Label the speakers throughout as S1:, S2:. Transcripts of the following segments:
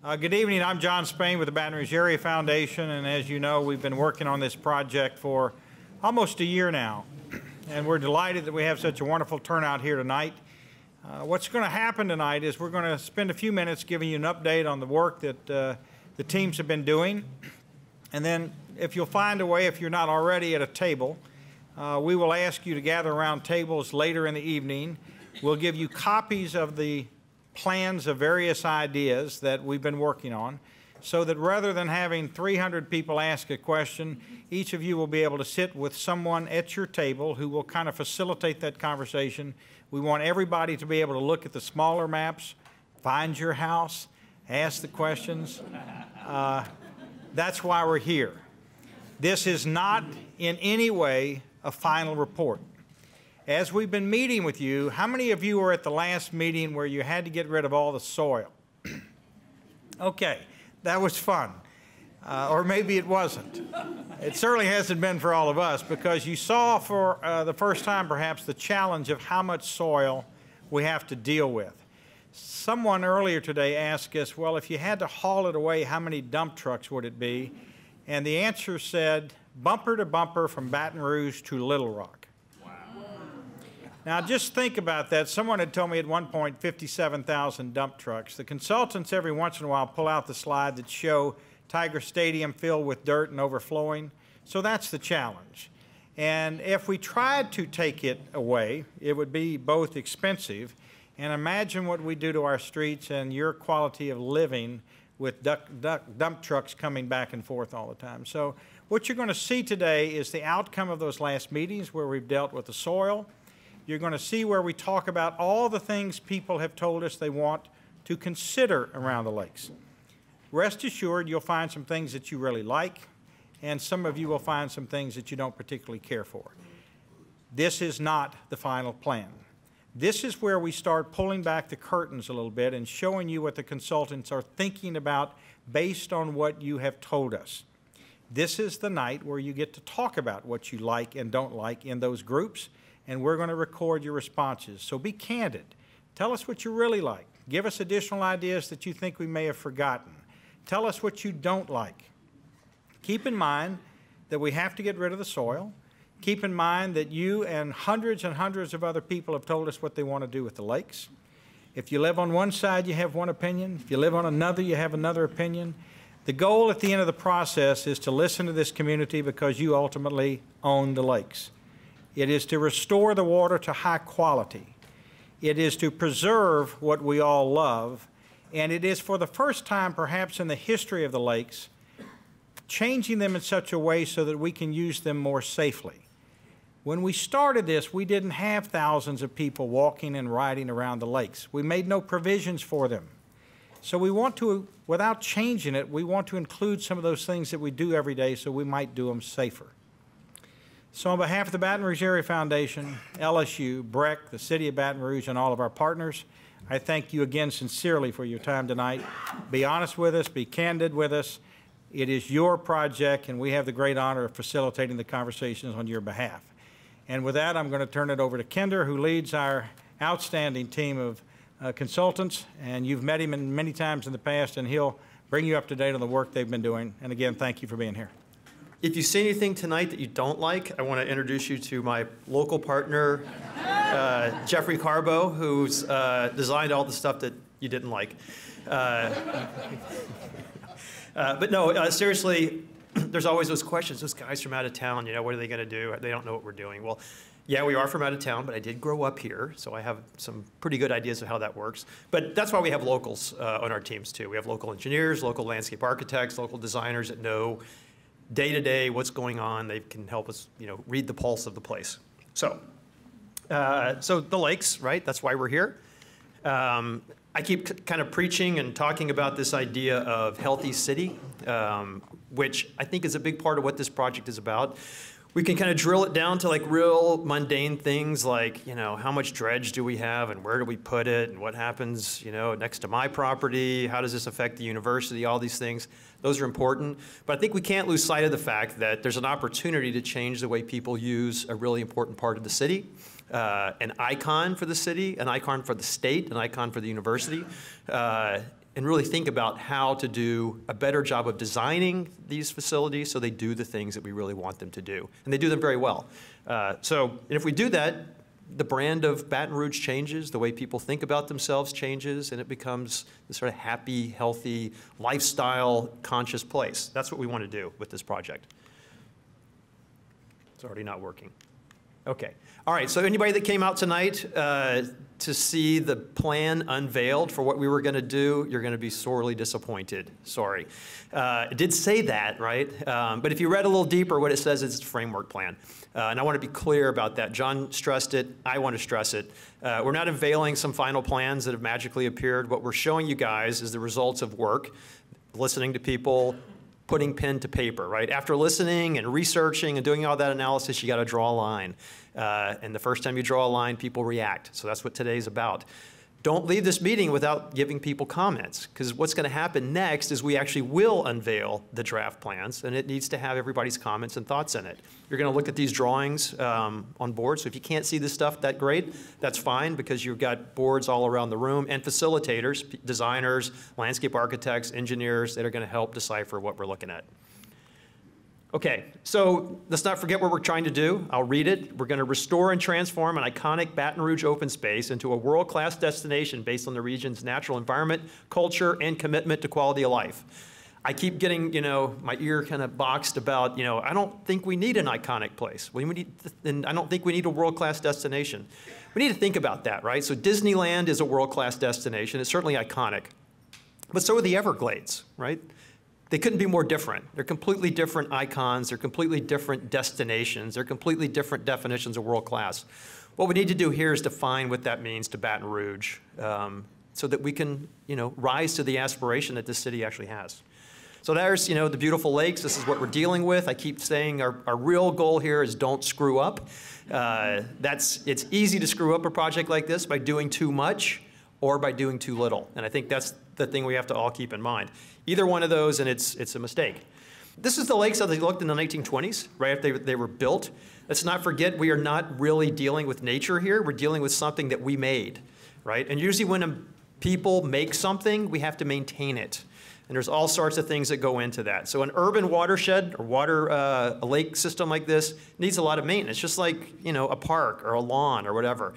S1: Good evening. I'm John Spain with the Baton Rouge Area Foundation, and as you know, we've been working on this project for almost a year now, and we're delighted that we have such a wonderful turnout here tonight. What's going to happen tonight is we're going to spend a few minutes giving you an update on the work that the teams have been doing, and then if you'll find a way, if you're not already at a table, we will ask you to gather around tables later in the evening. We'll give you copies of the plans of various ideas that we've been working on, so that rather than having 300 people ask a question, each of you will be able to sit with someone at your table who will kind of facilitate that conversation. We want everybody to be able to look at the smaller maps, find your house, ask the questions. That's why we're here. This is not in any way a final report. As we've been meeting with you, how many of you were at the last meeting where you had to get rid of all the soil? Okay, that was fun. Or maybe it wasn't. It certainly hasn't been for all of us, because you saw for the first time perhaps the challenge of how much soil we have to deal with. Someone earlier today asked us, well, if you had to haul it away, how many dump trucks would it be? And the answer said, bumper to bumper from Baton Rouge to Little Rock. Now, just think about that. Someone had told me at one point 57,000 dump trucks. The consultants every once in a while pull out the slide that show Tiger Stadium filled with dirt and overflowing. So that's the challenge. And if we tried to take it away, it would be both expensive, and imagine what we do to our streets and your quality of living with dump trucks coming back and forth all the time. So what you're going to see today is the outcome of those last meetings where we've dealt with the soil. You're going to see where we talk about all the things people have told us they want to consider around the lakes. Rest assured, you'll find some things that you really like, and some of you will find some things that you don't particularly care for. This is not the final plan. This is where we start pulling back the curtains a little bit and showing you what the consultants are thinking about based on what you have told us. This is the night where you get to talk about what you like and don't like in those groups, and we're going to record your responses. So be candid. Tell us what you really like. Give us additional ideas that you think we may have forgotten. Tell us what you don't like. Keep in mind that we have to get rid of the soil. Keep in mind that you and hundreds of other people have told us what they want to do with the lakes. If you live on one side, you have one opinion. If you live on another, you have another opinion. The goal at the end of the process is to listen to this community, because you ultimately own the lakes. It is to restore the water to high quality. It is to preserve what we all love. And it is, for the first time perhaps in the history of the lakes, changing them in such a way so that we can use them more safely. When we started this, we didn't have thousands of people walking and riding around the lakes. We made no provisions for them. So we want to, without changing it, we want to include some of those things that we do every day so we might do them safer. So on behalf of the Baton Rouge Area Foundation, LSU, BREC, the City of Baton Rouge, and all of our partners, I thank you again sincerely for your time tonight. Be honest with us, be candid with us. It is your project, and we have the great honor of facilitating the conversations on your behalf. And with that, I'm going to turn it over to Kinder, who leads our outstanding team of consultants, and you've met him many times in the past, and he'll bring you up to date on the work they've been doing. And again, thank you for being here.
S2: If you see anything tonight that you don't like, I want to introduce you to my local partner, Jeffrey Carbo, who's designed all the stuff that you didn't like. But no, seriously, there's always those questions. Those guys from out of town, you know, what are they going to do? They don't know what we're doing. Well, yeah, we are from out of town, but I did grow up here, so I have some pretty good ideas of how that works. But that's why we have locals on our teams, too. We have local engineers, local landscape architects, local designers that know day-to-day what's going on. They can help us, you know, read the pulse of the place. So the lakes, right? That's why we're here. I keep kind of preaching and talking about this idea of healthy city, which I think is a big part of what this project is about. We can kind of drill it down to like real mundane things like, you know, how much dredge do we have and where do we put it and what happens, you know, next to my property, how does this affect the university, all these things. Those are important. But I think we can't lose sight of the fact that there's an opportunity to change the way people use a really important part of the city. An icon for the city, an icon for the state, an icon for the university. and really think about how to do a better job of designing these facilities so they do the things that we really want them to do. And they do them very well. And if we do that, the brand of Baton Rouge changes, the way people think about themselves changes, and it becomes this sort of happy, healthy, lifestyle, conscious place. That's what we want to do with this project. It's already not working. Okay. All right, so anybody that came out tonight to see the plan unveiled for what we were going to do, you're going to be sorely disappointed. Sorry. It did say that, right? But if you read a little deeper, what it says is it's a framework plan. And I want to be clear about that. John stressed it. I want to stress it. We're not unveiling some final plans that have magically appeared. What we're showing you guys is the results of work, listening to people, putting pen to paper, right? After listening and researching and doing all that analysis, you got to draw a line. And the first time you draw a line, people react. So that's what today's about. Don't leave this meeting without giving people comments, because what's going to happen next is we actually will unveil the draft plans, and it needs to have everybody's comments and thoughts in it. You're going to look at these drawings on board, so if you can't see this stuff that great, that's fine, because you've got boards all around the room and facilitators, designers, landscape architects, engineers that are going to help decipher what we're looking at. Okay, so let's not forget what we're trying to do. I'll read it. We're going to restore and transform an iconic Baton Rouge open space into a world-class destination based on the region's natural environment, culture, and commitment to quality of life. I keep getting, my ear kind of boxed about, I don't think we need an iconic place. And I don't think we need a world-class destination. We need to think about that, right? So Disneyland is a world-class destination. It's certainly iconic. But so are the Everglades, right? They couldn't be more different. They're completely different icons. They're completely different destinations. They're completely different definitions of world class. What we need to do here is define what that means to Baton Rouge so that we can, rise to the aspiration that this city actually has. So there's, the beautiful lakes. This is what we're dealing with. I keep saying our real goal here is don't screw up. It's easy to screw up a project like this by doing too much or by doing too little. And I think that's the thing we have to all keep in mind. Either one of those, and it's a mistake. This is the lakes as they looked in the 1920s, right after they were built. Let's not forget, we are not really dealing with nature here. We're dealing with something that we made, right? And usually when people make something, we have to maintain it. And there's all sorts of things that go into that. So an urban watershed or a lake system like this needs a lot of maintenance, just like a park or a lawn or whatever.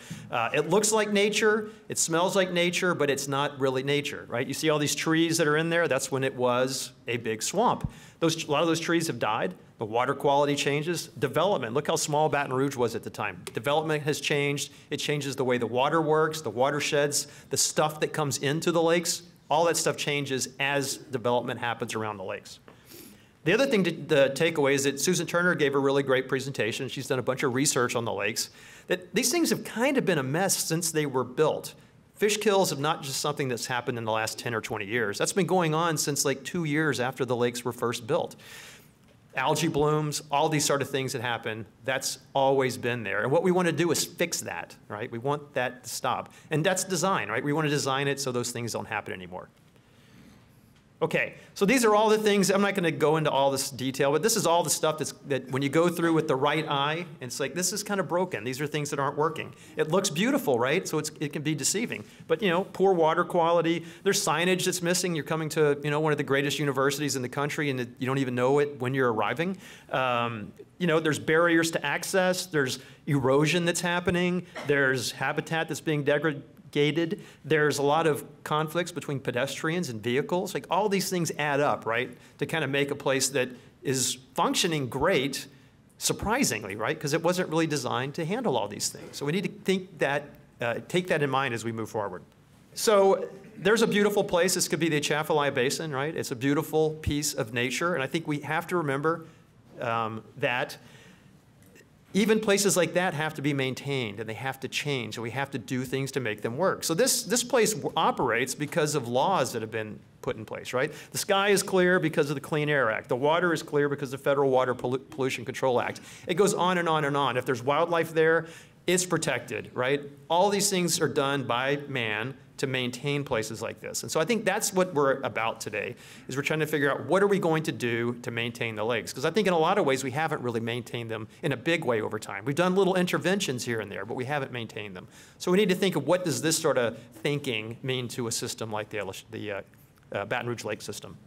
S2: It looks like nature, it smells like nature, but it's not really nature, right? You see all these trees that are in there, that's when it was a big swamp. A lot of those trees have died. The water quality changes. Development, look how small Baton Rouge was at the time. Development has changed. It changes the way the water works, the watersheds, the stuff that comes into the lakes. All that stuff changes as development happens around the lakes. The other thing to take away is that Susan Turner gave a really great presentation. She's done a bunch of research on the lakes. That these things have kind of been a mess since they were built. Fish kills have not just something that's happened in the last 10 or 20 years. That's been going on since like 2 years after the lakes were first built. Algae blooms, all these sort of things that happen, that's always been there. And what we want to do is fix that, right? We want that to stop. And that's design, right? We want to design it so those things don't happen anymore. Okay, so these are all the things. I'm not going to go into all this detail, but this is all the stuff that when you go through with the right eye, it's like, this is kind of broken. These are things that aren't working. It looks beautiful, right? So it can be deceiving. But, poor water quality. There's signage that's missing. You're coming to, one of the greatest universities in the country, and you don't even know it when you're arriving. There's barriers to access. There's erosion that's happening. There's habitat that's being degraded. There's a lot of conflicts between pedestrians and vehicles. Like all these things add up, right, to kind of make a place that is functioning great, surprisingly, right, because it wasn't really designed to handle all these things. So we need to take that in mind as we move forward. So there's a beautiful place. This could be the Atchafalaya Basin, right? It's a beautiful piece of nature, and I think we have to remember that even places like that have to be maintained, and they have to change, and we have to do things to make them work. So this place operates because of laws that have been put in place, right? The sky is clear because of the Clean Air Act. The water is clear because of the Federal Water Pollution Control Act. It goes on and on and on. If there's wildlife there, it's protected, right? All these things are done by man to maintain places like this. And so I think that's what we're about today, is we're trying to figure out what are we going to do to maintain the lakes? Because I think in a lot of ways we haven't really maintained them in a big way over time. We've done little interventions here and there, but we haven't maintained them. So we need to think of what does this sort of thinking mean to a system like the Baton Rouge Lake system.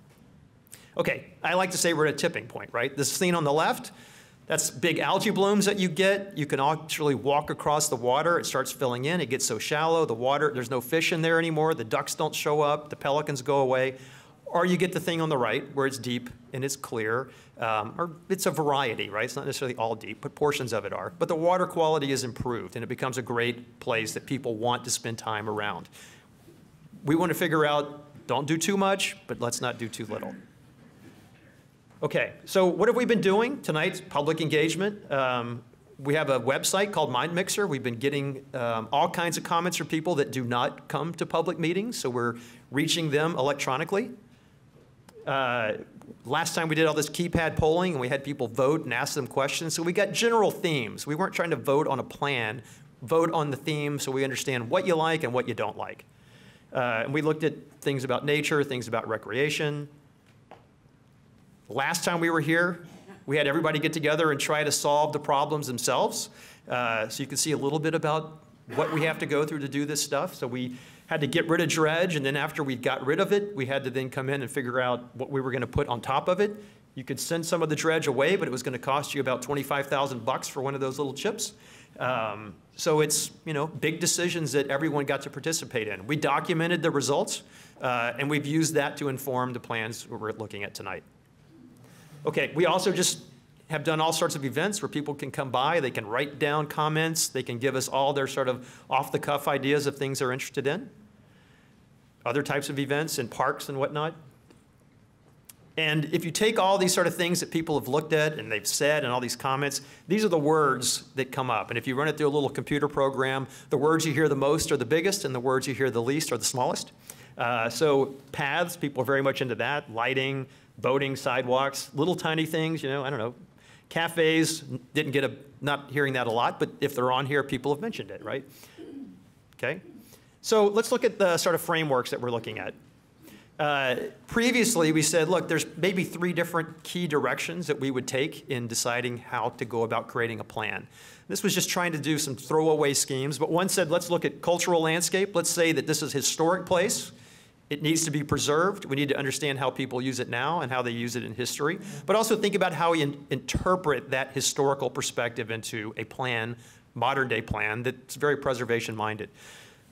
S2: Okay, I like to say we're at a tipping point, right? This scene on the left, that's big algae blooms that you get. You can actually walk across the water. It starts filling in. It gets so shallow, the water, there's no fish in there anymore. The ducks don't show up. The pelicans go away. Or you get the thing on the right where it's deep and it's clear. Or it's a variety, right? It's not necessarily all deep, but portions of it are. But the water quality is improved, and it becomes a great place that people want to spend time around. We want to figure out, don't do too much, but let's not do too little. Okay, so what have we been doing? Tonight's public engagement. We have a website called Mind Mixer. We've been getting all kinds of comments from people that do not come to public meetings, so we're reaching them electronically. Last time we did all this keypad polling, and we had people vote and ask them questions, so we got general themes. We weren't trying to vote on a plan, vote on the theme so we understand what you like and what you don't like. And we looked at things about nature, things about recreation. Last time we were here, we had everybody get together and try to solve the problems themselves. So you can see a little bit about what we have to go through to do this stuff. So we had to get rid of dredge, and then after we got rid of it, we had to then come in and figure out what we were going to put on top of it. You could send some of the dredge away, but it was going to cost you about $25,000 for one of those little chips. So it's, you know, big decisions that everyone got to participate in. We documented the results, and we've used that to inform the plans we're looking at tonight. Okay, we also just have done all sorts of events where people can come by, they can write down comments, they can give us all their sort of off-the-cuff ideas of things they're interested in. Other types of events in parks and whatnot. And if you take all these sort of things that people have looked at and they've said and all these comments, these are the words that come up. And if you run it through a little computer program, the words you hear the most are the biggest, and the words you hear the least are the smallest. So paths, people are very much into that. Lighting, boating, sidewalks, little tiny things, you know, I don't know. Cafes, didn't get not hearing that a lot, but if they're on here, people have mentioned it, right? Okay. So let's look at the sort of frameworks that we're looking at. Previously, we said, look, there's maybe 3 different key directions that we would take in deciding how to go about creating a plan. This was just trying to do some throwaway schemes, but one said, let's look at cultural landscape. Let's say that this is a historic place. It needs to be preserved. We need to understand how people use it now and how they use it in history, but also think about how we interpret that historical perspective into a plan, modern day plan, that's very preservation-minded.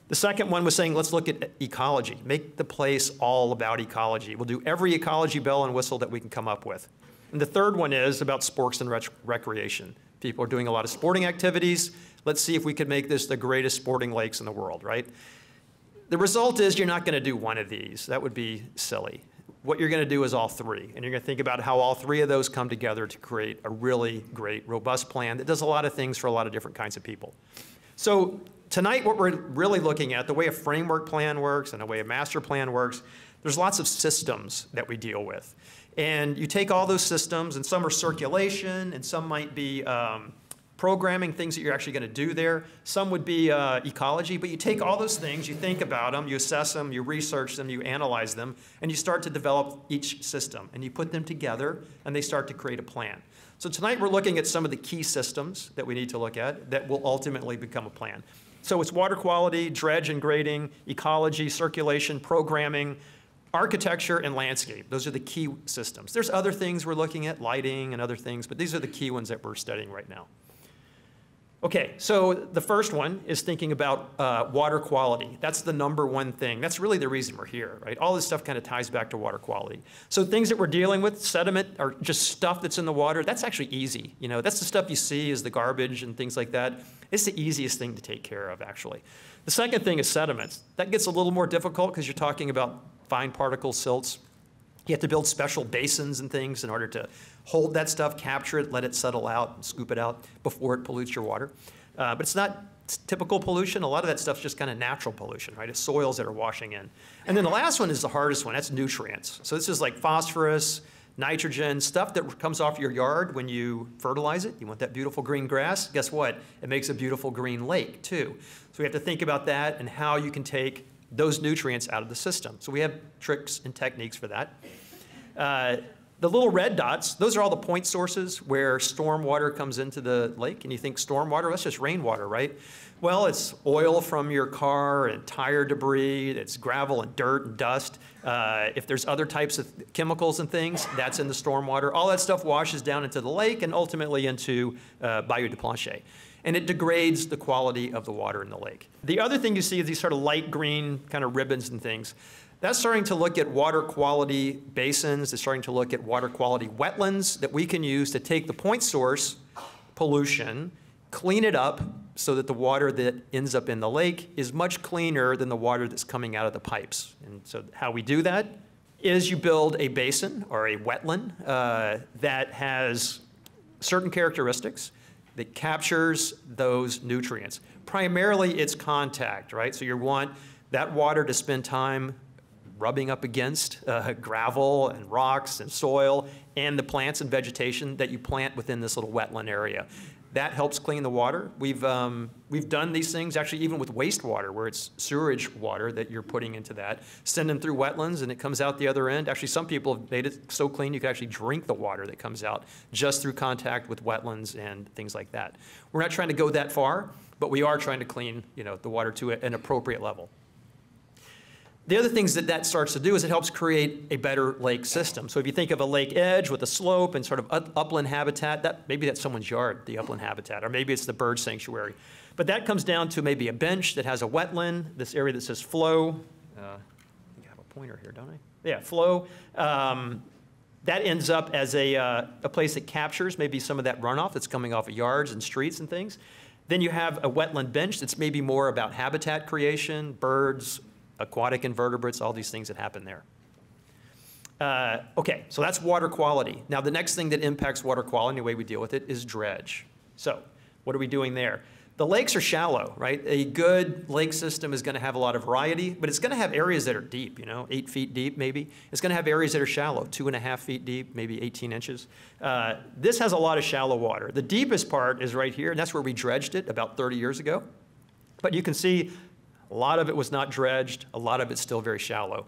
S2: The second one was saying, let's look at ecology. Make the place all about ecology. We'll do every ecology bell and whistle that we can come up with. And the third one is about sports and recreation. People are doing a lot of sporting activities. Let's see if we could make this the greatest sporting lakes in the world, right? The result is you're not going to do one of these. That would be silly. What you're going to do is all 3. And you're going to think about how all 3 of those come together to create a really great, robust plan that does a lot of things for a lot of different kinds of people. So tonight, what we're really looking at, the way a framework plan works and the way a master plan works, there's lots of systems that we deal with. And you take all those systems, and some are circulation, and some might be programming, things that you're actually going to do there. Some would be ecology, but you take all those things, you think about them, you assess them, you research them, you analyze them, and you start to develop each system. And you put them together, and they start to create a plan. So tonight, we're looking at some of the key systems that we need to look at that will ultimately become a plan. So it's water quality, dredge and grading, ecology, circulation, programming, architecture, and landscape. Those are the key systems. There's other things we're looking at, lighting and other things, but these are the key ones that we're studying right now. Okay, so the first one is thinking about water quality. That's the #1 thing. That's really the reason we're here, right? All this stuff kind of ties back to water quality. So things that we're dealing with, sediment or just stuff that's in the water, that's actually easy. You know, that's the stuff you see is the garbage and things like that. It's the easiest thing to take care of, actually. The second thing is sediments. That gets a little more difficult because you're talking about fine particle silts. You have to build special basins and things in order to hold that stuff, capture it, let it settle out, and scoop it out before it pollutes your water. But it's not typical pollution. A lot of that stuff's just kind of natural pollution, right? It's soils that are washing in. And then the last one is the hardest one. That's nutrients. So this is like phosphorus, nitrogen, stuff that comes off your yard when you fertilize it. You want that beautiful green grass. Guess what? It makes a beautiful green lake, too. So we have to think about that and how you can take those nutrients out of the system. So we have tricks and techniques for that. The little red dots, those are all the point sources where storm water comes into the lake. And you think storm water, that's just rainwater, right? Well, it's oil from your car and tire debris, it's gravel and dirt and dust. If there's other types of chemicals and things, that's in the storm water. All that stuff washes down into the lake and ultimately into Bayou de Plancher. And it degrades the quality of the water in the lake. The other thing you see is these sort of light green kind of ribbons and things. That's starting to look at water quality basins. It's starting to look at water quality wetlands that we can use to take the point source pollution, clean it up so that the water that ends up in the lake is much cleaner than the water that's coming out of the pipes. And so how we do that is you build a basin or a wetland that has certain characteristics that captures those nutrients. Primarily it's contact, right? So you want that water to spend time rubbing up against gravel and rocks and soil and the plants and vegetation that you plant within this little wetland area. That helps clean the water. We've done these things actually even with wastewater, where it's sewerage water that you're putting into that, send them through wetlands and it comes out the other end. Actually, some people have made it so clean you can actually drink the water that comes out just through contact with wetlands and things like that. We're not trying to go that far, but we are trying to clean, the water to an appropriate level. The other things that that starts to do is it helps create a better lake system. So if you think of a lake edge with a slope and sort of upland habitat, maybe that's someone's yard, the upland habitat, or maybe it's the bird sanctuary. But that comes down to maybe a bench that has a wetland, this area that says flow. I think I have a pointer here, don't I? Yeah, flow. That ends up as a place that captures maybe some of that runoff that's coming off of yards and streets and things. Then you have a wetland bench that's maybe more about habitat creation, birds, aquatic invertebrates, all these things that happen there. Okay, so that's water quality. Now the next thing that impacts water quality, the way we deal with it, is dredge. So what are we doing there? The lakes are shallow, right? A good lake system is going to have a lot of variety, but it's going to have areas that are deep, 8 feet deep maybe. It's going to have areas that are shallow, 2.5 feet deep, maybe 18 inches. This has a lot of shallow water. The deepest part is right here, and that's where we dredged it about 30 years ago. But you can see a lot of it was not dredged. A lot of it's still very shallow.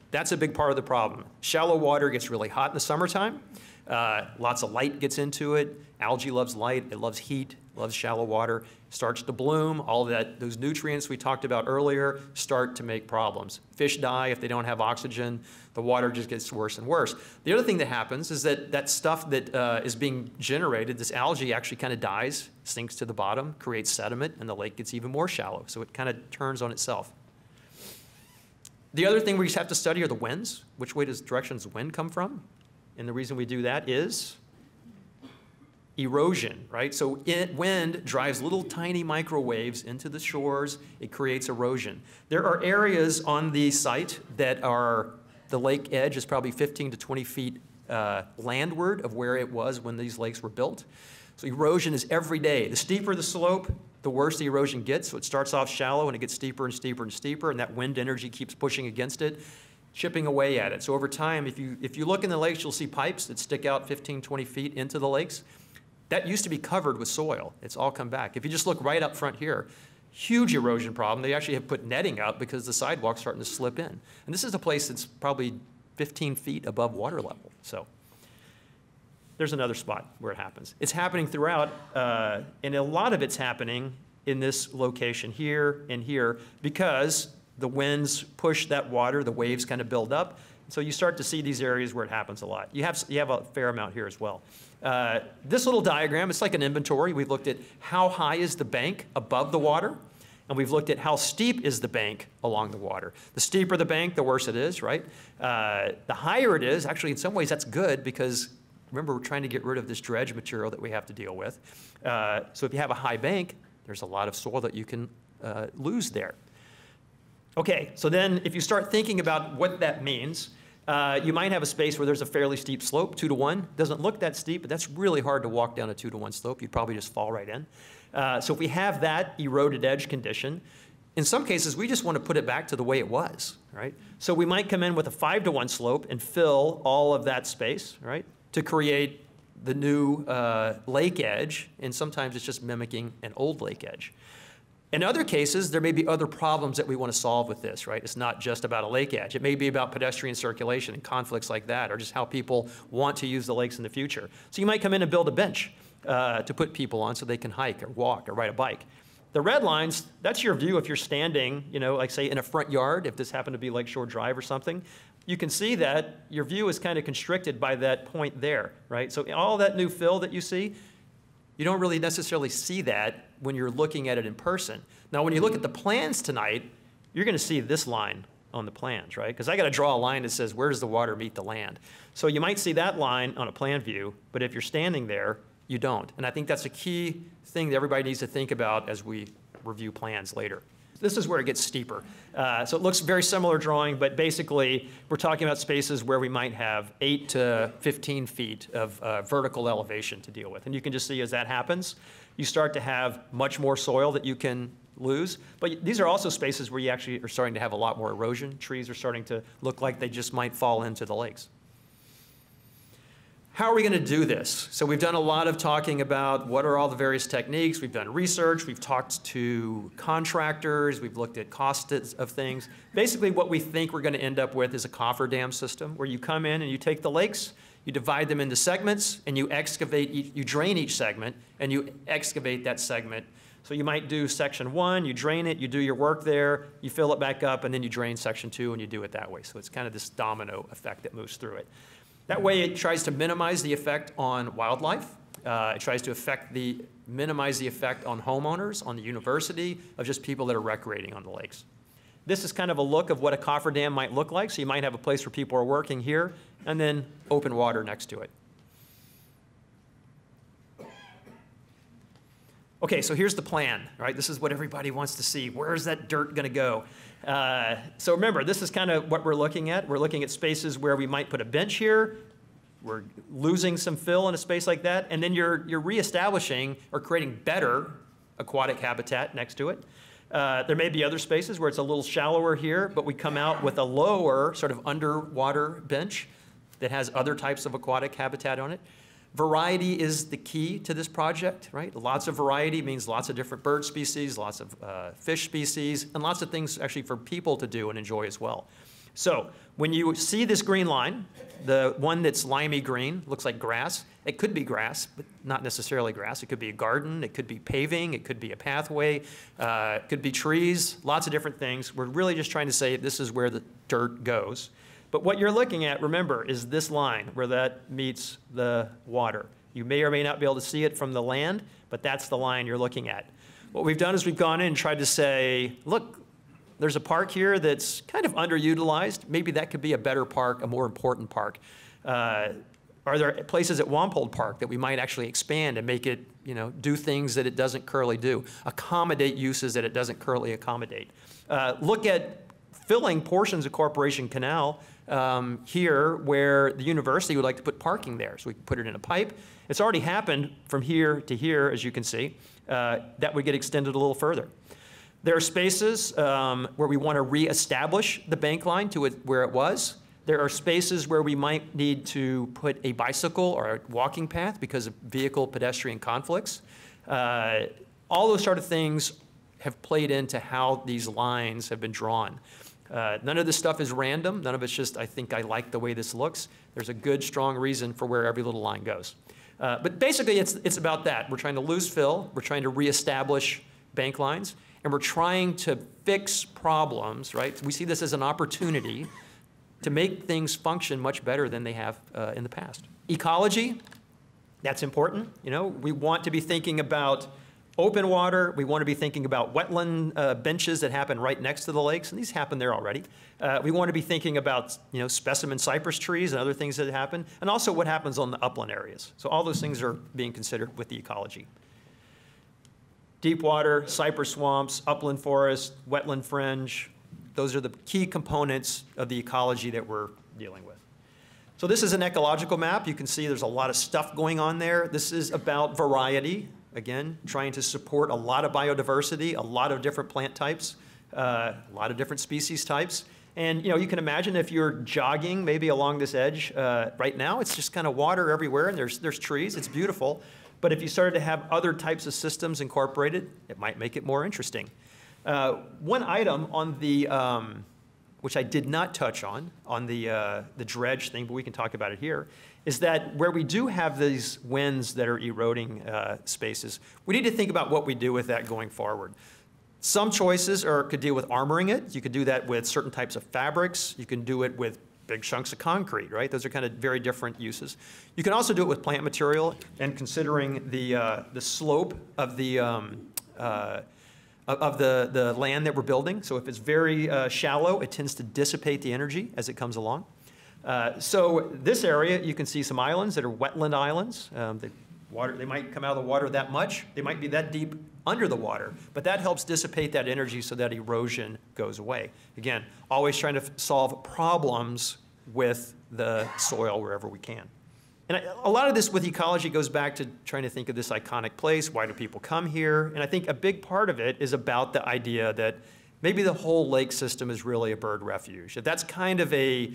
S2: That's a big part of the problem. Shallow water gets really hot in the summertime. Lots of light gets into it. Algae loves light. It loves heat. Loves shallow water. Starts to bloom. All that, those nutrients we talked about earlier start to make problems. Fish die if they don't have oxygen. The water just gets worse and worse. The other thing that happens is that that stuff that is being generated, this algae actually kind of dies, sinks to the bottom, creates sediment, and the lake gets even more shallow. So it kind of turns on itself. The other thing we have to study are the winds. Which way does directions the wind come from? And the reason we do that is erosion, right? So wind drives little tiny microwaves into the shores. It creates erosion. There are areas on the site that are, the lake edge is probably 15 to 20 feet landward of where it was when these lakes were built. So erosion is every day. The steeper the slope, the worse the erosion gets. So it starts off shallow and it gets steeper and steeper and steeper, and that wind energy keeps pushing against it, chipping away at it. So over time, if you look in the lakes, you'll see pipes that stick out 15, 20 feet into the lakes. That used to be covered with soil. It's all come back. If you just look right up front here, huge erosion problem. They actually have put netting up because the sidewalk's starting to slip in. And this is a place that's probably 15 feet above water level. So there's another spot where it happens. It's happening throughout, and a lot of it's happening in this location here and here because the winds push that water, the waves kind of build up. So you start to see these areas where it happens a lot. You have a fair amount here as well. This little diagram, it's like an inventory. We've looked at how high is the bank above the water, and we've looked at how steep is the bank along the water. The steeper the bank, the worse it is, right? The higher it is, actually in some ways that's good because remember we're trying to get rid of this dredge material that we have to deal with. So if you have a high bank, there's a lot of soil that you can lose there. Okay, so then if you start thinking about what that means, you might have a space where there's a fairly steep slope, 2 to 1. Doesn't look that steep, but that's really hard to walk down a 2 to 1 slope. You'd probably just fall right in. So if we have that eroded edge condition, in some cases we just want to put it back to the way it was, right? So we might come in with a 5 to 1 slope and fill all of that space, right, to create the new lake edge, and sometimes it's just mimicking an old lake edge. In other cases, there may be other problems that we want to solve with this, right? It's not just about a lake edge. It may be about pedestrian circulation and conflicts like that, or just how people want to use the lakes in the future. So you might come in and build a bench to put people on so they can hike or walk or ride a bike. The red lines, that's your view if you're standing, you know, like say in a front yard, if this happened to be Lakeshore Drive or something. You can see that your view is kind of constricted by that point there, right? So all that new fill that you see, you don't really necessarily see that when you're looking at it in person. Now, when you look at the plans tonight, you're going to see this line on the plans, right? Because I got to draw a line that says, where does the water meet the land? So you might see that line on a plan view, but if you're standing there, you don't. And I think that's a key thing that everybody needs to think about as we review plans later. This is where it gets steeper. So it looks very similar drawing, but basically we're talking about spaces where we might have 8 to 15 feet of vertical elevation to deal with. And you can just see as that happens, you start to have much more soil that you can lose. But these are also spaces where you actually are starting to have a lot more erosion. Trees are starting to look like they just might fall into the lakes. How are we going to do this? So we've done a lot of talking about what are all the various techniques. We've done research. We've talked to contractors. We've looked at costs of things. Basically, what we think we're going to end up with is a cofferdam system where you come in and you take the lakes, you divide them into segments, and you excavate, you drain each segment, and you excavate that segment. So you might do section 1, you drain it, you do your work there, you fill it back up, and then you drain section 2, and you do it that way. So it's kind of this domino effect that moves through it. That way, it tries to minimize the effect on wildlife. It tries to minimize the effect on homeowners, on the university, of just people that are recreating on the lakes. This is kind of a look of what a cofferdam might look like. So you might have a place where people are working here, and then open water next to it. Okay, so here's the plan, right? This is what everybody wants to see. Where's that dirt going to go? So remember, this is kind of what we're looking at. We're looking at spaces where we might put a bench here. We're losing some fill in a space like that. And then you're reestablishing or creating better aquatic habitat next to it. There may be other spaces where it's a little shallower here, but we come out with a lower sort of underwater bench that has other types of aquatic habitat on it. Variety is the key to this project, right? Lots of variety means lots of different bird species, lots of fish species, and lots of things actually for people to do and enjoy as well. So when you see this green line, the one that's limey green, looks like grass. It could be grass, but not necessarily grass. It could be a garden. It could be paving. It could be a pathway. It could be trees, lots of different things. We're really just trying to say this is where the dirt goes. But what you're looking at, remember, is this line where that meets the water. You may or may not be able to see it from the land, but that's the line you're looking at. What we've done is we've gone in and tried to say, look, there's a park here that's kind of underutilized. Maybe that could be a better park, a more important park. Are there places at Wampold Park that we might actually expand and make it, you know, do things that it doesn't currently do, accommodate uses that it doesn't currently accommodate? Look at filling portions of Corporation Canal here where the university would like to put parking there. So we can put it in a pipe. It's already happened from here to here, as you can see. That would get extended a little further. There are spaces where we want to reestablish the bank line to where it was. There are spaces where we might need to put a bicycle or a walking path because of vehicle-pedestrian conflicts. All those sort of things have played into how these lines have been drawn. None of this stuff is random. None of it's just, I think I like the way this looks. There's a good, strong reason for where every little line goes. But basically, it's about that. We're trying to lose fill. We're trying to reestablish bank lines. And we're trying to fix problems, right? We see this as an opportunity to make things function much better than they have in the past. Ecology, that's important. You know, we want to be thinking about open water. We want to be thinking about wetland benches that happen right next to the lakes, and these happen there already. We want to be thinking about, you know, specimen cypress trees and other things that happen, and also what happens on the upland areas. So all those things are being considered with the ecology. Deep water, cypress swamps, upland forest, wetland fringe, those are the key components of the ecology that we're dealing with. So this is an ecological map. You can see there's a lot of stuff going on there. This is about variety. Again, trying to support a lot of biodiversity, a lot of different plant types, a lot of different species types. And you know, you can imagine if you're jogging maybe along this edge right now, it's just kind of water everywhere and there's trees, it's beautiful. But if you started to have other types of systems incorporated, it might make it more interesting. One item on the, which I did not touch on the dredge thing, but we can talk about it here, is that where we do have these winds that are eroding spaces, we need to think about what we do with that going forward. Some choices could deal with armoring it. You could do that with certain types of fabrics. You can do it with big chunks of concrete, right? Those are kind of very different uses. You can also do it with plant material, and considering the slope of the land that we're building. So if it's very shallow, it tends to dissipate the energy as it comes along. So this area, you can see some islands that are wetland islands. They might come out of the water that much. They might be that deep under the water, but that helps dissipate that energy so that erosion goes away. Again, always trying to solve problems with the soil wherever we can. And a lot of this with ecology goes back to trying to think of this iconic place. Why do people come here? And I think a big part of it is about the idea that maybe the whole lake system is really a bird refuge. If that's kind of a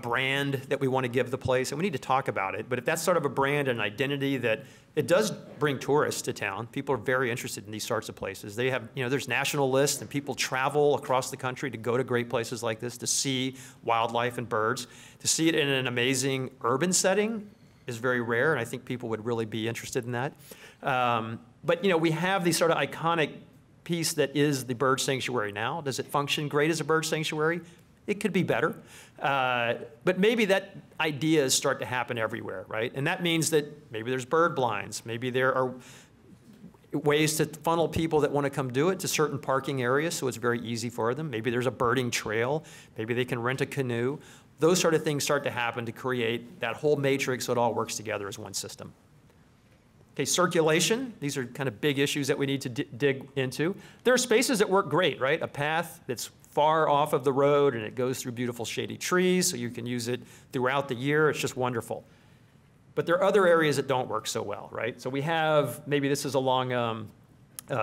S2: brand that we want to give the place, and we need to talk about it, but if that's sort of a brand and identity that it does bring tourists to town, people are very interested in these sorts of places. They have, there's national lists, and people travel across the country to go to great places like this to see wildlife and birds. To see it in an amazing urban setting is very rare, and I think people would really be interested in that. But we have these sort of iconic piece that is the bird sanctuary now. Does it function great as a bird sanctuary? It could be better. But maybe that ideas start to happen everywhere, right? And that means that maybe there's bird blinds. Maybe there are ways to funnel people that want to come do it to certain parking areas so it's very easy for them. Maybe there's a birding trail. Maybe they can rent a canoe. Those sort of things start to happen to create that whole matrix so it all works together as one system. Okay, circulation. These are kind of big issues that we need to dig into. There are spaces that work great, right? A path that's far off of the road and it goes through beautiful shady trees, so you can use it throughout the year. It's just wonderful. But there are other areas that don't work so well, right? So we have, maybe this is along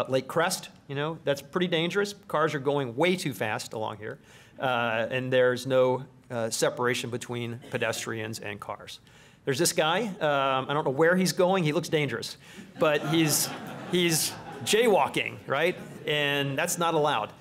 S2: Lake Crest, that's pretty dangerous. Cars are going way too fast along here, and there's no separation between pedestrians and cars. There's this guy, I don't know where he's going, he looks dangerous, but he's jaywalking, right? And that's not allowed.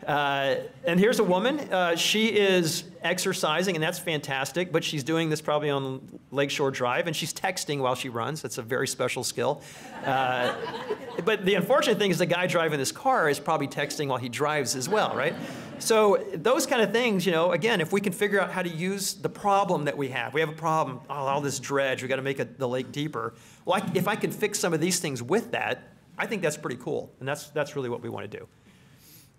S2: And here's a woman, she is exercising, and that's fantastic, but she's doing this probably on Lakeshore Drive, and she's texting while she runs. That's a very special skill. But the unfortunate thing is the guy driving this car is probably texting while he drives as well, right? So those kind of things, again, if we can figure out how to use the problem that we have a problem, all this dredge, we got to make the lake deeper. Well, if I can fix some of these things with that, I think that's pretty cool, and that's really what we want to do.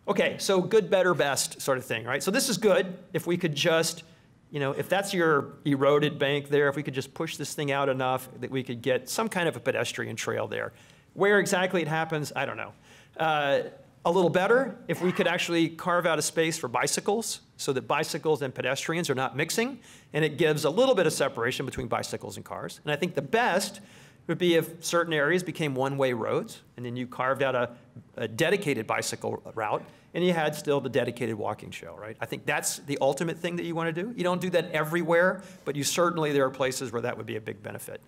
S2: Okay, so good, better, best sort of thing, right? So this is good if we could just, if that's your eroded bank there, if we could just push this thing out enough that we could get some kind of a pedestrian trail there. Where exactly it happens, I don't know. A little better if we could actually carve out a space for bicycles so that bicycles and pedestrians are not mixing, and it gives a little bit of separation between bicycles and cars. And I think the best would be if certain areas became one-way roads, and then you carved out a dedicated bicycle route, and you had still the dedicated walking trail, right? I think that's the ultimate thing that you want to do. You don't do that everywhere, but there are places where that would be a big benefit.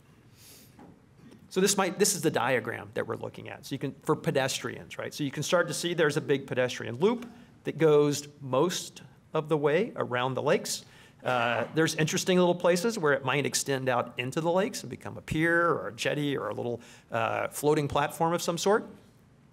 S2: So this is the diagram that we're looking at. So for pedestrians, right? So you can start to see there's a big pedestrian loop that goes most of the way around the lakes. There's interesting little places where it might extend out into the lakes and become a pier or a jetty or a little floating platform of some sort.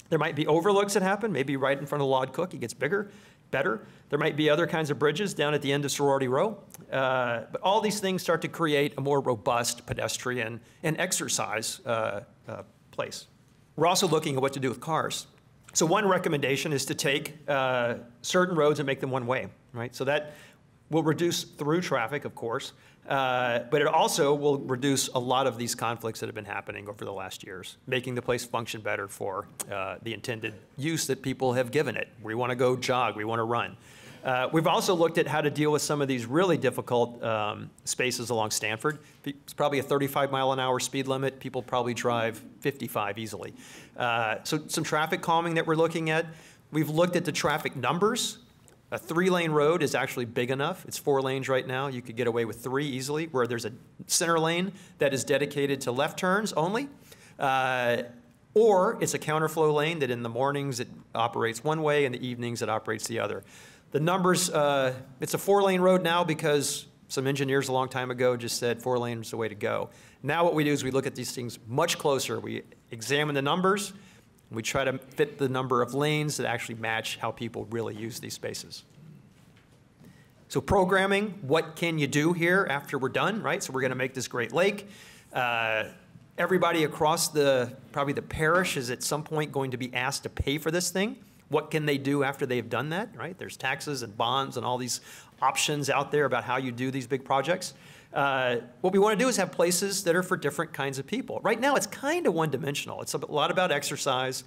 S2: There might be overlooks that happen, maybe right in front of Lod Cook. It gets bigger, better. There might be other kinds of bridges down at the end of Sorority Row. But all these things start to create a more robust pedestrian and exercise place. We're also looking at what to do with cars. So one recommendation is to take certain roads and make them one way, right? So that will reduce through traffic, of course, but it also will reduce a lot of these conflicts that have been happening over the last years, making the place function better for the intended use that people have given it. We want to go jog, we want to run. We've also looked at how to deal with some of these really difficult spaces along Stanford. It's probably a 35-mile-an-hour speed limit. People probably drive 55 easily. So some traffic calming that we're looking at. We've looked at the traffic numbers. A 3-lane road is actually big enough. It's 4 lanes right now. You could get away with 3 easily, where there's a center lane that is dedicated to left turns only. Or it's a counterflow lane that in the mornings it operates one way, in the evenings it operates the other. The numbers, it's a 4-lane road now because some engineers a long time ago just said 4 lanes is the way to go. Now what we do is we look at these things much closer. We examine the numbers, and we try to fit the number of lanes that actually match how people really use these spaces. So programming, what can you do here after we're done, right? So we're going to make this great lake. Everybody across probably the parish is at some point going to be asked to pay for this thing. What can they do after they've done that, right? There's taxes and bonds and all these options out there about how you do these big projects. What we want to do is have places that are for different kinds of people. Right now, it's kind of one-dimensional. It's a lot about exercise.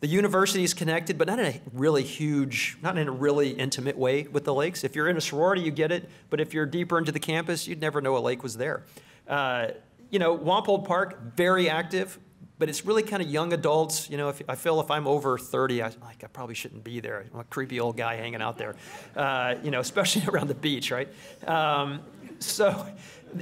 S2: The university is connected, but not in a really huge, not in a really intimate way with the lakes. If you're in a sorority, you get it. But if you're deeper into the campus, you'd never know a lake was there. You know, Wampold Park, very active, but it's really kind of young adults. You know, I feel if I'm over 30, I probably shouldn't be there. I'm a creepy old guy hanging out there, you know, especially around the beach, right? So,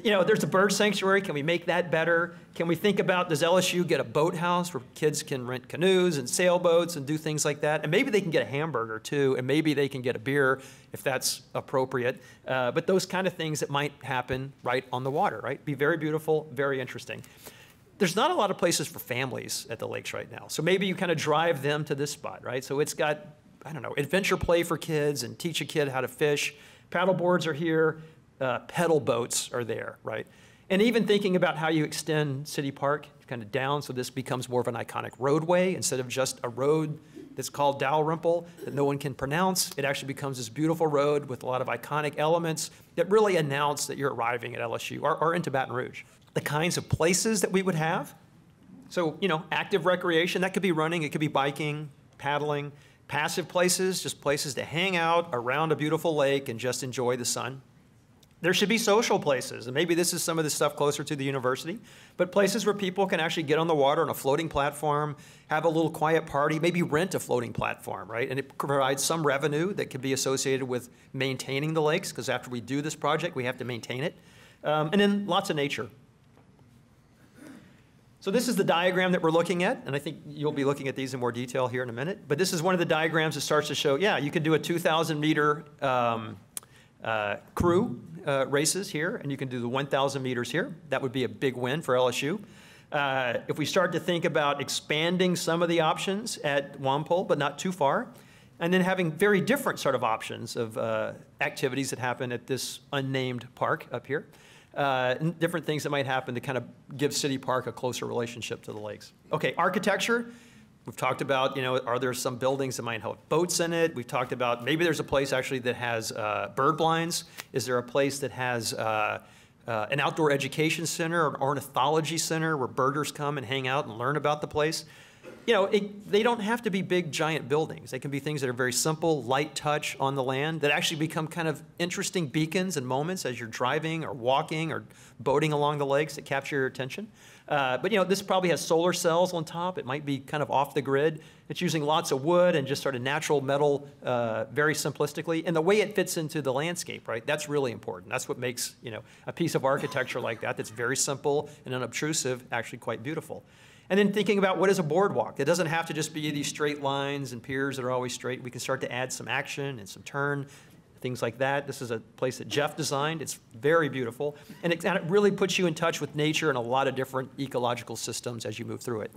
S2: you know, there's a bird sanctuary. Can we make that better? Can we think about, does LSU get a boathouse where kids can rent canoes and sailboats and do things like that? And maybe they can get a hamburger too, and maybe they can get a beer if that's appropriate. But those kind of things that might happen right on the water, right? Be very beautiful, very interesting. There's not a lot of places for families at the lakes right now. So maybe you kind of drive them to this spot, right? So it's got, I don't know, adventure play for kids and teach a kid how to fish. Paddle boards are here. Pedal boats are there, right? And even thinking about how you extend City Park kind of down so this becomes more of an iconic roadway instead of just a road that's called Dalrymple that no one can pronounce. It actually becomes this beautiful road with a lot of iconic elements that really announce that you're arriving at LSU or into Baton Rouge. The kinds of places that we would have. So, you know, active recreation, that could be running, it could be biking, paddling. Passive places, just places to hang out around a beautiful lake and just enjoy the sun. There should be social places, and maybe this is some of the stuff closer to the university, but places where people can actually get on the water on a floating platform, have a little quiet party, maybe rent a floating platform, right? And it provides some revenue that could be associated with maintaining the lakes, because after we do this project, we have to maintain it. And then lots of nature. So this is the diagram that we're looking at, and I think you'll be looking at these in more detail here in a minute. But this is one of the diagrams that starts to show, yeah, you can do a 2,000-meter crew races here, and you can do the 1,000 meters here. That would be a big win for LSU. If we start to think about expanding some of the options at Wampold, but not too far, and then having very different sort of options of activities that happen at this unnamed park up here, different things that might happen to kind of give City Park a closer relationship to the lakes. Okay, architecture. We've talked about, you know, are there some buildings that might have boats in it? We've talked about maybe there's a place actually that has bird blinds. Is there a place that has an outdoor education center or an ornithology center where birders come and hang out and learn about the place? You know, they don't have to be big, giant buildings. They can be things that are very simple, light touch on the land that actually become kind of interesting beacons and moments as you're driving or walking or boating along the lakes that capture your attention. But, you know, this probably has solar cells on top. It might be kind of off the grid. It's using lots of wood and just sort of natural metal very simplistically. And the way it fits into the landscape, right, that's really important. That's what makes, you know, a piece of architecture like that that's very simple and unobtrusive actually quite beautiful. And then thinking about what is a boardwalk. It doesn't have to just be these straight lines and piers that are always straight. We can start to add some action and some turn, things like that. This is a place that Jeff designed. It's very beautiful. And it really puts you in touch with nature and a lot of different ecological systems as you move through it.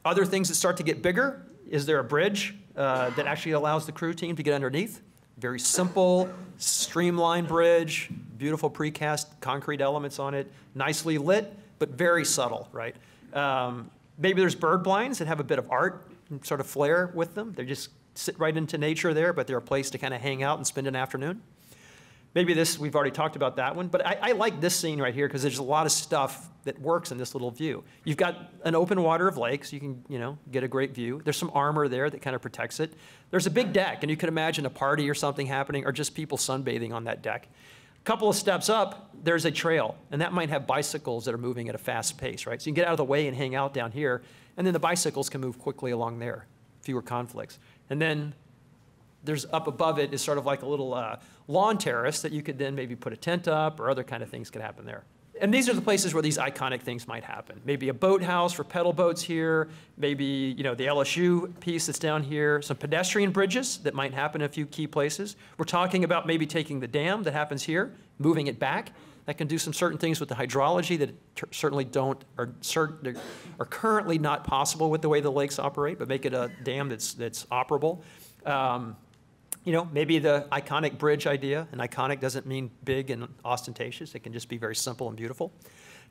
S2: Other things that start to get bigger. Is there a bridge that actually allows the crew team to get underneath? Very simple, streamlined bridge, beautiful precast concrete elements on it, nicely lit, but very subtle, right? Maybe there's bird blinds that have a bit of art and sort of flair with them. They just sit right into nature there, but they're a place to kind of hang out and spend an afternoon. Maybe this, we've already talked about that one, but I like this scene right here because there's a lot of stuff that works in this little view. You've got an open water of lakes. You can, you know, get a great view. There's some armor there that kind of protects it. There's a big deck, and you could imagine a party or something happening or just people sunbathing on that deck. A couple of steps up, there's a trail, and that might have bicycles that are moving at a fast pace, right? So you can get out of the way and hang out down here, and then the bicycles can move quickly along there, fewer conflicts. And then there's up above it is sort of like a little lawn terrace that you could then maybe put a tent up or other kind of things could happen there. And these are the places where these iconic things might happen. Maybe a boathouse for pedal boats here, maybe the LSU piece that's down here, some pedestrian bridges that might happen in a few key places. We're talking about maybe taking the dam that happens here, moving it back. That can do some certain things with the hydrology that certainly are currently not possible with the way the lakes operate, but make it a dam that's operable. Maybe the iconic bridge idea, and iconic doesn't mean big and ostentatious. It can just be very simple and beautiful.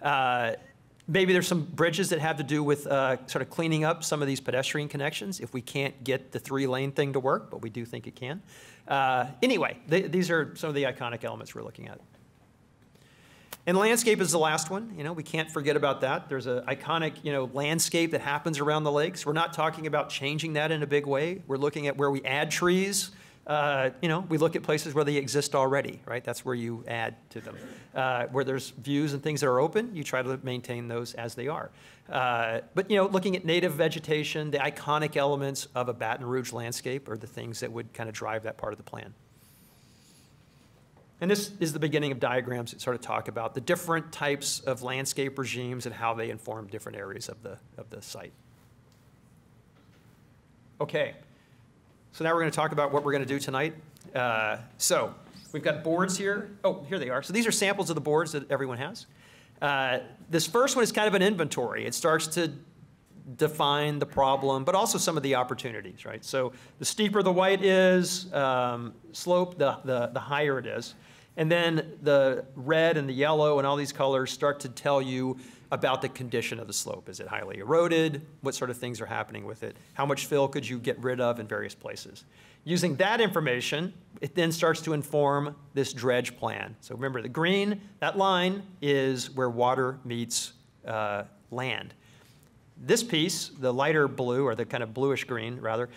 S2: Maybe there's some bridges that have to do with sort of cleaning up some of these pedestrian connections if we can't get the 3-lane thing to work, but we do think it can. Anyway, these are some of the iconic elements we're looking at. And landscape is the last one. We can't forget about that. There's an iconic, landscape that happens around the lakes. We're not talking about changing that in a big way. We're looking at where we add trees. We look at places where they exist already, right? That's where you add to them. Where there's views and things that are open, you try to maintain those as they are. But looking at native vegetation, the iconic elements of a Baton Rouge landscape are the things that would kind of drive that part of the plan. And this is the beginning of diagrams that sort of talk about the different types of landscape regimes and how they inform different areas of the site. Okay. So now we're going to talk about what we're going to do tonight. So we've got boards here. Oh, here they are. So these are samples of the boards that everyone has. This first one is kind of an inventory. It starts to define the problem, but also some of the opportunities, right? So the steeper the white is, slope, the higher it is. And then the red and the yellow and all these colors start to tell you about the condition of the slope. Is it highly eroded? What sort of things are happening with it? How much fill could you get rid of in various places? Using that information, it then starts to inform this dredge plan. So remember, the green, that line is where water meets land. This piece, the lighter blue, or the kind of bluish green, rather,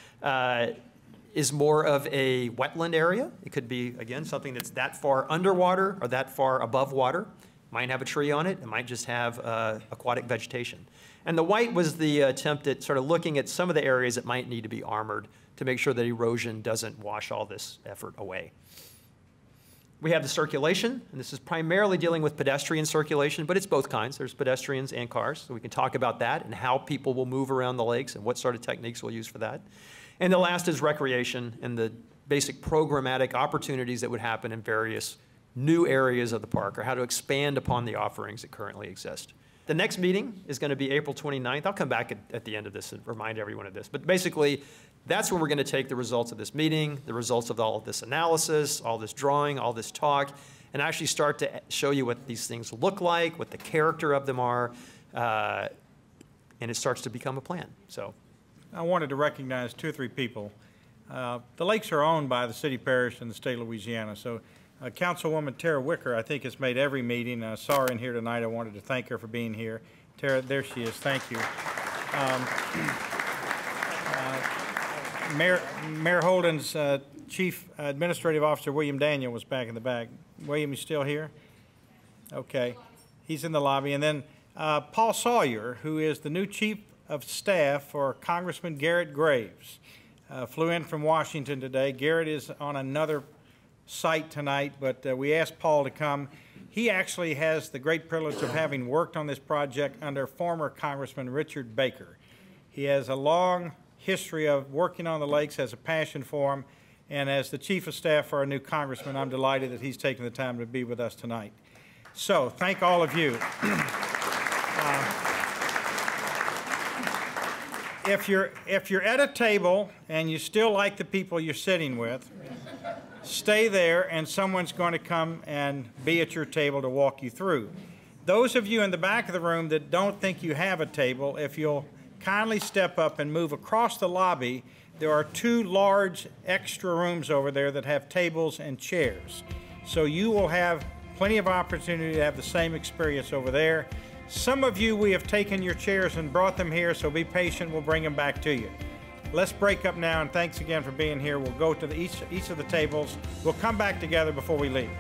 S2: is more of a wetland area. It could be, again, something that's that far underwater or that far above water. Might have a tree on it. It might just have aquatic vegetation. And the white was the attempt at sort of looking at some of the areas that might need to be armored to make sure that erosion doesn't wash all this effort away. We have the circulation, and this is primarily dealing with pedestrian circulation, but it's both kinds. There's pedestrians and cars, so we can talk about that and how people will move around the lakes and what sort of techniques we'll use for that. And the last is recreation and the basic programmatic opportunities that would happen in various new areas of the park, or how to expand upon the offerings that currently exist. The next meeting is going to be April 29th. I'll come back at the end of this and remind everyone of this. But basically, that's when we're going to take the results of this meeting, the results of all of this analysis, all this drawing, all this talk, and actually start to show you what these things look like, what the character of them are, and it starts to become a plan. So,
S1: I wanted to recognize 2 or 3 people. The lakes are owned by the city parish and the state of Louisiana. So Councilwoman Tara Wicker, I think, has made every meeting. I saw her in here tonight. I wanted to thank her for being here. Tara, there she is. Thank you. Mayor Holden's Chief Administrative Officer, William Daniel, was back in the back. William, you still here? Okay. He's in the lobby. And then Paul Sawyer, who is the new Chief of Staff for Congressman Garrett Graves, flew in from Washington today. Garrett is on another site tonight, but we asked Paul to come. He actually has the great privilege of having worked on this project under former Congressman Richard Baker. He has a long history of working on the lakes, has a passion for them, and as the Chief of Staff for our new Congressman, I'm delighted that he's taken the time to be with us tonight. So, thank all of you. If you're at a table and you still like the people you're sitting with, stay there and someone's going to come and be at your table to walk you through. Those of you in the back of the room that don't think you have a table, if you'll kindly step up and move across the lobby, there are 2 large extra rooms over there that have tables and chairs. So you will have plenty of opportunity to have the same experience over there. Some of you, we have taken your chairs and brought them here, so be patient. We'll bring them back to you. Let's break up now, and thanks again for being here. We'll go to each of the tables. We'll come back together before we leave.